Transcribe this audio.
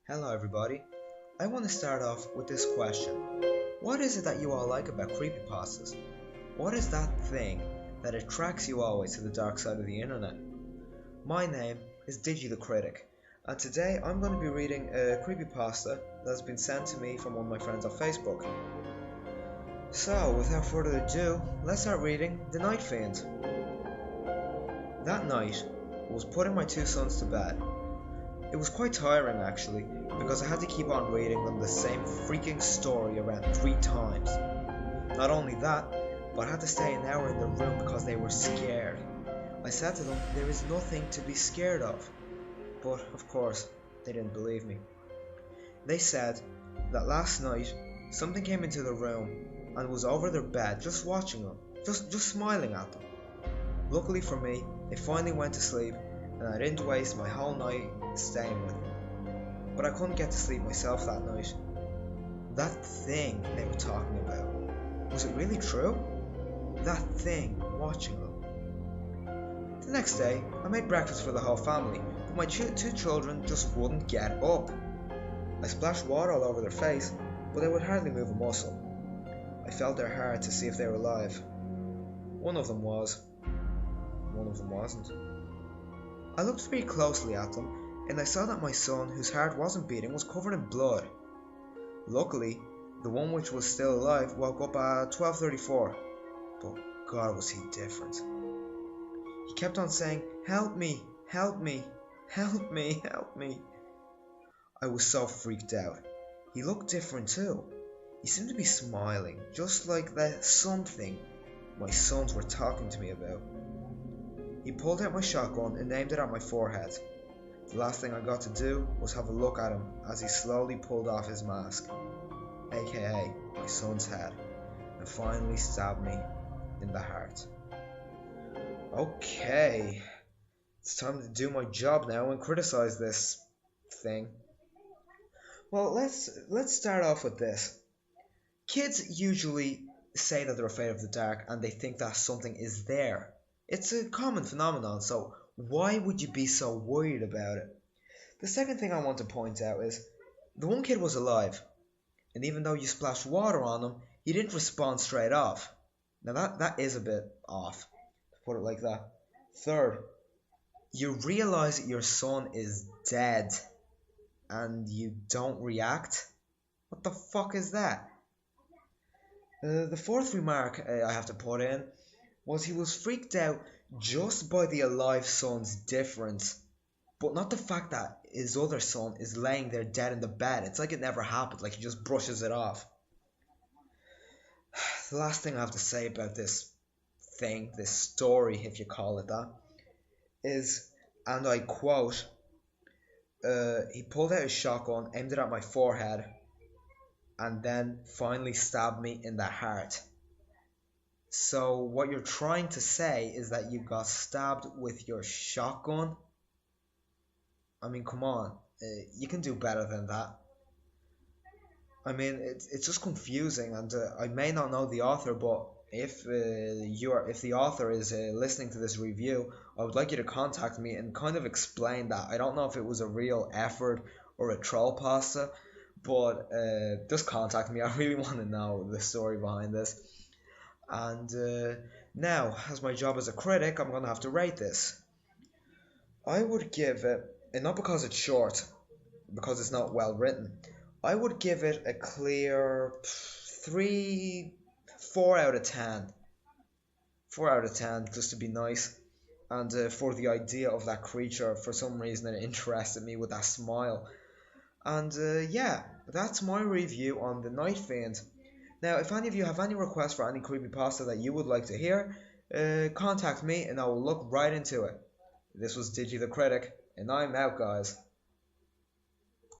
Hello everybody. I want to start off with this question. What is it that you all like about creepypastas? What is that thing that attracts you always to the dark side of the internet? My name is Digi The Critic, and today I'm going to be reading a creepypasta that has been sent to me from one of my friends on Facebook. So, without further ado, let's start reading The Night Fiend. That night, I was putting my two sons to bed. It was quite tiring actually, because I had to keep on reading them the same freaking story around 3 times. Not only that, but I had to stay an hour in the room because they were scared. I said to them, there is nothing to be scared of. But, of course, they didn't believe me. They said that last night, something came into the room and was over their bed just watching them, just smiling at them. Luckily for me, they finally went to sleep and I didn't waste my whole night staying with them. But I couldn't get to sleep myself that night. That thing they were talking about, was it really true? That thing watching them. The next day, I made breakfast for the whole family, but my two children just wouldn't get up. I splashed water all over their face, but they would hardly move a muscle. I felt their heart to see if they were alive. One of them was. One of them wasn't. I looked very closely at them, and I saw that my son, whose heart wasn't beating, was covered in blood. Luckily, the one which was still alive woke up at 12:34, but God was he different. He kept on saying, "Help me, help me, help me, help me." I was so freaked out. He looked different too. He seemed to be smiling, just like that something my sons were talking to me about. He pulled out my shotgun and aimed it at my forehead. The last thing I got to do was have a look at him as he slowly pulled off his mask, aka my son's head, and finally stabbed me in the heart. Okay, it's time to do my job now and criticize this thing. Well, let's start off with this. Kids usually say that they're afraid of the dark and they think that something is there. It's a common phenomenon, so why would you be so worried about it? The second thing I want to point out is, the one kid was alive, and even though you splashed water on him, he didn't respond straight off. Now that is a bit off, to put it like that. Third, you realize that your son is dead, and you don't react? What the fuck is that? The fourth remark I have to put in was he was freaked out just by the alive son's difference, but not the fact that his other son is laying there dead in the bed. It's like it never happened, like he just brushes it off. The last thing I have to say about this thing, this story if you call it that, is, and I quote, he pulled out his shotgun, aimed it at my forehead, and then finally stabbed me in the heart. So what you're trying to say is that you got stabbed with your shotgun? I mean, come on, you can do better than that. I mean, it's just confusing, and I may not know the author, but if the author is listening to this review, I would like you to contact me and kind of explain that. I don't know if it was a real effort or a troll pasta, but just contact me. I really want to know the story behind this. And now, as my job as a critic, I'm going to have to rate this. I would give it, and not because it's short, because it's not well written, I would give it a clear 4 out of 10. 4 out of 10, just to be nice. And for the idea of that creature, for some reason it interested me with that smile. And yeah, that's my review on The Night Fiend. Now, if any of you have any requests for any creepypasta that you would like to hear, contact me and I will look right into it. This was Digi The Critic, and I'm out, guys.